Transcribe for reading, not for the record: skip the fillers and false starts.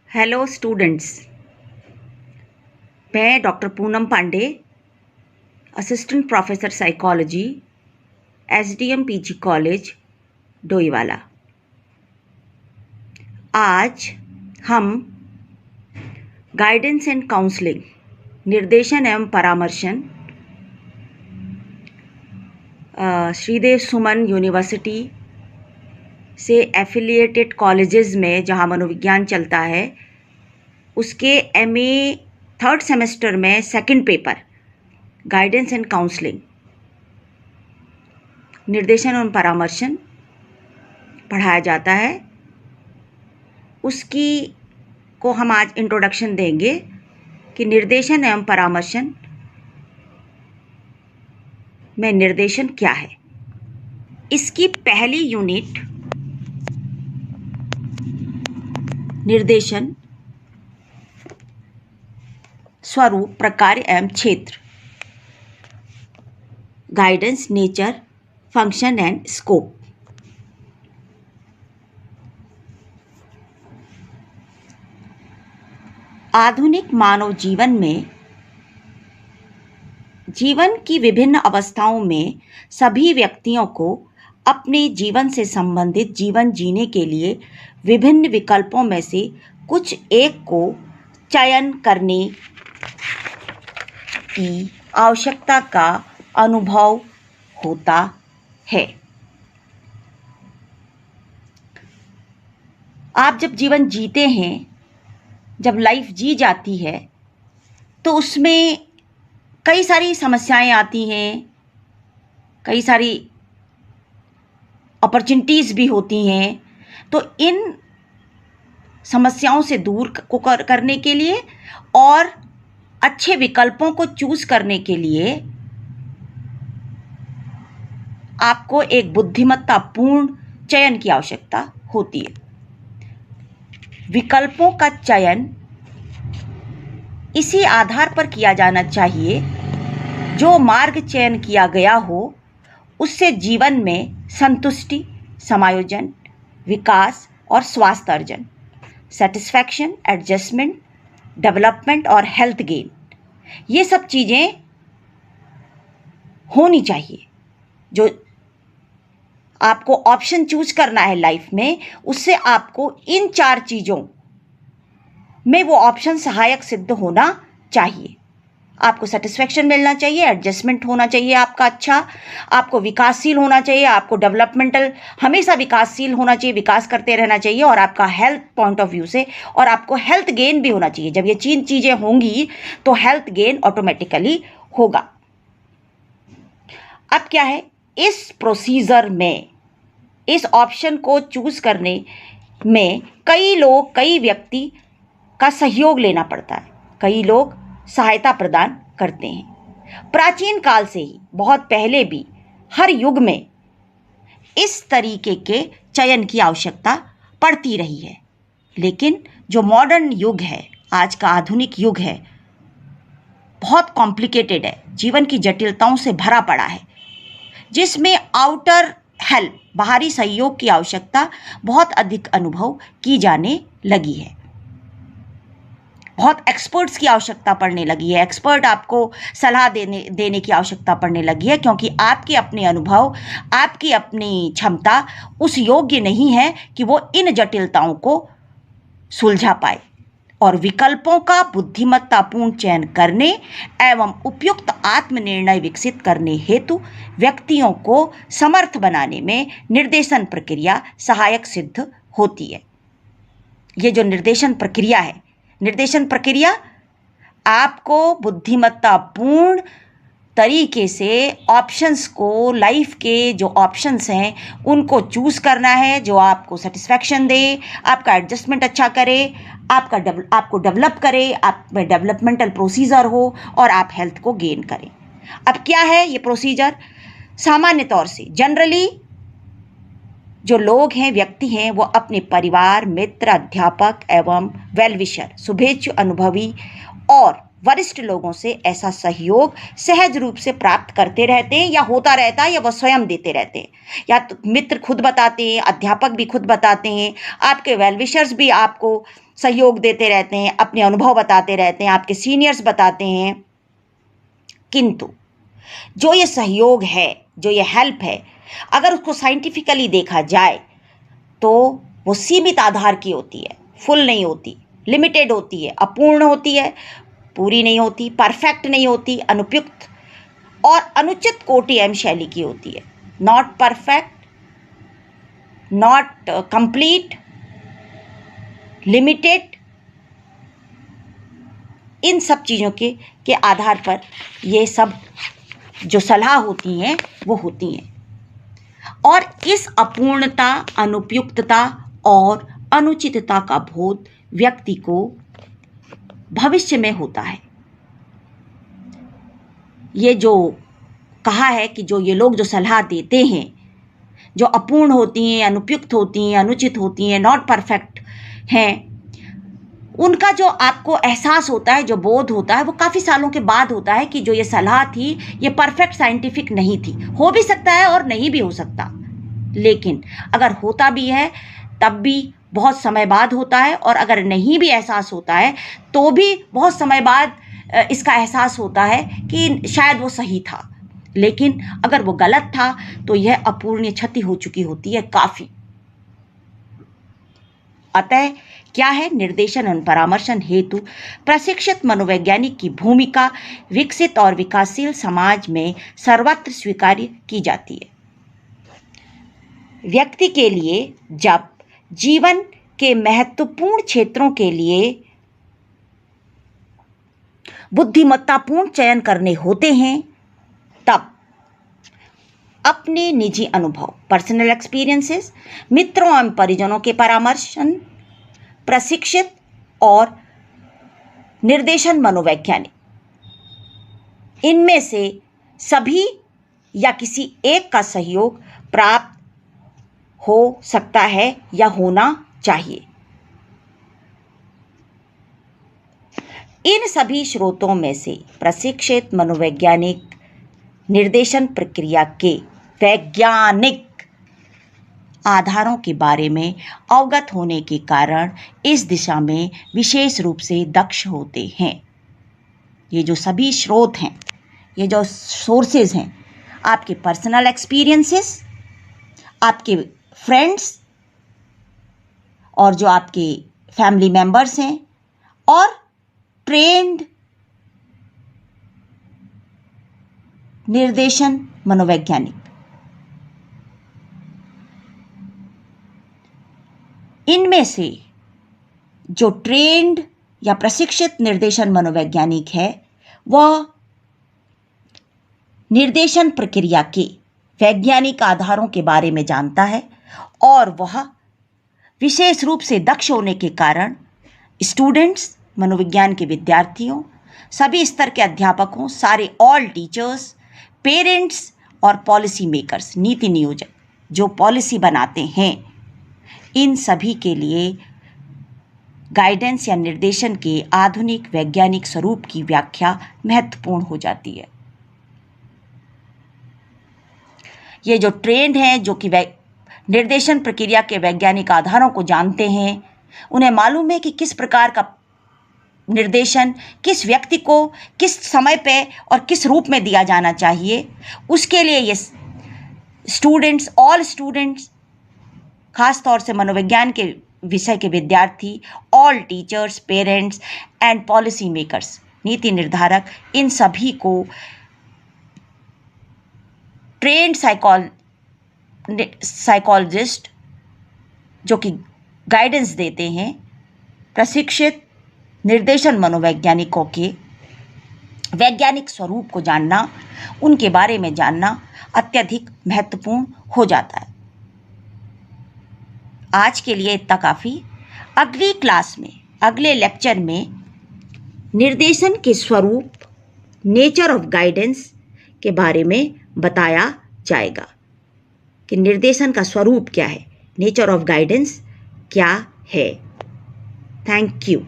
Hello students. मैं doctor Poonam Pandey, assistant professor psychology, SDM PG college Doiwala. आज हम गाइडेंस एंड काउंसलिंग, निर्देशन एवं परामर्शन, श्रीदेव सुमन यूनिवर्सिटी से एफिलिएटेड कॉलेजेस में जहां मनोविज्ञान चलता है, उसके एमए थर्ड सेमेस्टर में second paper guidance and counselling, निर्देशन एवं परामर्शन पढ़ाया जाता है। उसकी को हम आज इंट्रोडक्शन देंगे कि निर्देशन एवं परामर्शन में निर्देशन क्या है। इसकी पहली यूनिट निर्देशन, स्वरूप, प्रकार एवं क्षेत्र, guidance, nature, function and scope. आधुनिक मानव जीवन में जीवन की विभिन्न अवस्थाओं में सभी व्यक्तियों को अपने जीवन से संबंधित जीवन जीने के लिए विभिन्न विकल्पों में से कुछ एक को चयन करने की आवश्यकता का अनुभव होता है। आप जब जीवन जीते हैं, जब लाइफ जी जाती है, तो उसमें कई सारी समस्याएं आती हैं, कई सारी अपॉर्चुनिटीज़ भी होती हैं। तो इन समस्याओं से दूर करने के लिए और अच्छे विकल्पों को चूज करने के लिए आपको एक बुद्धिमत्तापूर्ण चयन की आवश्यकता होती है। विकल्पों का चयन इसी आधार पर किया जाना चाहिए जो मार्ग चयन किया गया हो उससे जीवन में संतुष्टि, समायोजन, विकास और स्वास्थ्य अर्जन, सेटिस्फैक्शन, एडजस्टमेंट, डेवलपमेंट और हेल्थ गेन, ये सब चीज़ें होनी चाहिए। जो आपको ऑप्शन चूज करना है लाइफ में, उससे आपको इन 4 चीज़ों में वो ऑप्शन सहायक सिद्ध होना चाहिए। आपको सेटिस्फैक्शन मिलना चाहिए, एडजस्टमेंट होना चाहिए आपका अच्छा, आपको विकासशील होना चाहिए, आपको डेवलपमेंटल हमेशा विकासशील होना चाहिए, विकास करते रहना चाहिए, और आपका हेल्थ पॉइंट ऑफ व्यू से, और आपको हेल्थ गेन भी होना चाहिए। जब ये 3 चीज़ें होंगी तो हेल्थ गेन ऑटोमेटिकली होगा। अब क्या है, इस प्रोसीजर में, इस ऑप्शन को चूज करने में कई व्यक्ति का सहयोग लेना पड़ता है, कई लोग सहायता प्रदान करते हैं। प्राचीन काल से ही, बहुत पहले भी, हर युग में इस तरीके के चयन की आवश्यकता पड़ती रही है। लेकिन जो मॉडर्न युग है, आज का आधुनिक युग है, बहुत कॉम्प्लिकेटेड है, जीवन की जटिलताओं से भरा पड़ा है, जिसमें आउटर हेल्प, बाहरी सहयोग की आवश्यकता बहुत अधिक अनुभव की जाने लगी है। बहुत एक्सपर्ट्स की आवश्यकता पड़ने लगी है, एक्सपर्ट आपको सलाह देने की आवश्यकता पड़ने लगी है, क्योंकि आपके अपने अनुभव, आपकी अपनी क्षमता उस योग्य नहीं है कि वो इन जटिलताओं को सुलझा पाए। और विकल्पों का बुद्धिमत्तापूर्ण चयन करने एवं उपयुक्त आत्मनिर्णय विकसित करने हेतु व्यक्तियों को समर्थ बनाने में निर्देशन प्रक्रिया सहायक सिद्ध होती है। ये जो निर्देशन प्रक्रिया है, निर्देशन प्रक्रिया आपको बुद्धिमत्तापूर्ण तरीके से ऑप्शंस को, लाइफ के जो ऑप्शंस हैं उनको चूज करना है, जो आपको सेटिस्फैक्शन दे, आपका एडजस्टमेंट अच्छा करे, आपको डेवलप करे, आप में डेवलपमेंटल प्रोसीजर हो और आप हेल्थ को गेन करें। अब क्या है ये प्रोसीजर? सामान्य तौर से जनरली जो लोग हैं, व्यक्ति हैं, वो अपने परिवार, मित्र, अध्यापक एवं वेल विशर, शुभेच्छु, अनुभवी और वरिष्ठ लोगों से ऐसा सहयोग सहज रूप से प्राप्त करते रहते हैं, या होता रहता है, या वह स्वयं देते रहते हैं, या तो मित्र खुद बताते हैं, अध्यापक भी खुद बताते हैं, आपके वेल विशर्स भी आपको सहयोग देते रहते हैं, अपने अनुभव बताते रहते हैं, आपके सीनियर्स बताते हैं, किंतु जो ये सहयोग है, जो ये हेल्प है, अगर उसको साइंटिफिकली देखा जाए तो वो सीमित आधार की होती है, फुल नहीं होती, लिमिटेड होती है, अपूर्ण होती है, पूरी नहीं होती, परफेक्ट नहीं होती, अनुपयुक्त और अनुचित कोटि एवं शैली की होती है। Not perfect, not complete, limited, इन सब चीज़ों के आधार पर ये सब जो सलाह होती हैं वो होती हैं। और इस अपूर्णता, अनुपयुक्तता और अनुचितता का बोध व्यक्ति को भविष्य में होता है। ये जो कहा है कि जो ये लोग जो सलाह देते हैं, जो अपूर्ण होती हैं, अनुपयुक्त होती हैं, अनुचित होती हैं, नॉट परफेक्ट हैं, उनका जो आपको एहसास होता है, जो बोध होता है, वो काफ़ी सालों के बाद होता है कि जो ये सलाह थी ये परफेक्ट साइंटिफिक नहीं थी। हो भी सकता है और नहीं भी हो सकता, लेकिन अगर होता भी है तब भी बहुत समय बाद होता है, और अगर नहीं भी एहसास होता है तो भी बहुत समय बाद इसका एहसास होता है कि शायद वो सही था। लेकिन अगर वो गलत था तो यह अपूर्णीय क्षति हो चुकी होती है काफ़ी। अतः क्या है, निर्देशन और परामर्शन हेतु प्रशिक्षित मनोवैज्ञानिक की भूमिका विकसित और विकासशील समाज में सर्वत्र स्वीकार्य की जाती है। व्यक्ति के लिए जब जीवन के महत्वपूर्ण क्षेत्रों के लिए बुद्धिमत्तापूर्ण चयन करने होते हैं, तब अपने निजी अनुभव, पर्सनल एक्सपीरियंसेस, मित्रों एवं परिजनों के परामर्शन, प्रशिक्षित और निर्देशन मनोवैज्ञानिक, इनमें से सभी या किसी एक का सहयोग प्राप्त हो सकता है या होना चाहिए। इन सभी स्रोतों में से प्रशिक्षित मनोवैज्ञानिक निर्देशन प्रक्रिया के वैज्ञानिक आधारों के बारे में अवगत होने के कारण इस दिशा में विशेष रूप से दक्ष होते हैं। ये जो सभी स्रोत हैं, ये जो सोर्सेज हैं, आपके पर्सनल एक्सपीरियंसेस, आपके फ्रेंड्स और जो आपके फैमिली मेंबर्स हैं, और ट्रेंड निर्देशन मनोवैज्ञानिक, इनमें से जो ट्रेंड या प्रशिक्षित निर्देशन मनोवैज्ञानिक है वह निर्देशन प्रक्रिया के वैज्ञानिक आधारों के बारे में जानता है, और वह विशेष रूप से दक्ष होने के कारण स्टूडेंट्स, मनोविज्ञान के विद्यार्थियों, सभी स्तर के अध्यापकों, सारे ऑल टीचर्स, पेरेंट्स और पॉलिसी मेकर्स, नीति नियोजक जो पॉलिसी बनाते हैं, इन सभी के लिए गाइडेंस या निर्देशन के आधुनिक वैज्ञानिक स्वरूप की व्याख्या महत्वपूर्ण हो जाती है। ये जो ट्रेंड हैं, जो कि निर्देशन प्रक्रिया के वैज्ञानिक आधारों को जानते हैं, उन्हें मालूम है कि किस प्रकार का निर्देशन किस व्यक्ति को किस समय पे और किस रूप में दिया जाना चाहिए। उसके लिए ये स्टूडेंट्स, ऑल स्टूडेंट्स, खास तौर से मनोविज्ञान के विषय के विद्यार्थी, all teachers, parents and policy makers, नीति निर्धारक, इन सभी को ट्रेंड साइकोलॉजिस्ट जो कि गाइडेंस देते हैं, प्रशिक्षित निर्देशन मनोवैज्ञानिकों के वैज्ञानिक स्वरूप को जानना, उनके बारे में जानना अत्यधिक महत्वपूर्ण हो जाता है। आज के लिए इतना काफ़ी। अगली क्लास में, अगले लेक्चर में निर्देशन के स्वरूप, नेचर ऑफ गाइडेंस के बारे में बताया जाएगा कि निर्देशन का स्वरूप क्या है, नेचर ऑफ गाइडेंस क्या है। Thank you.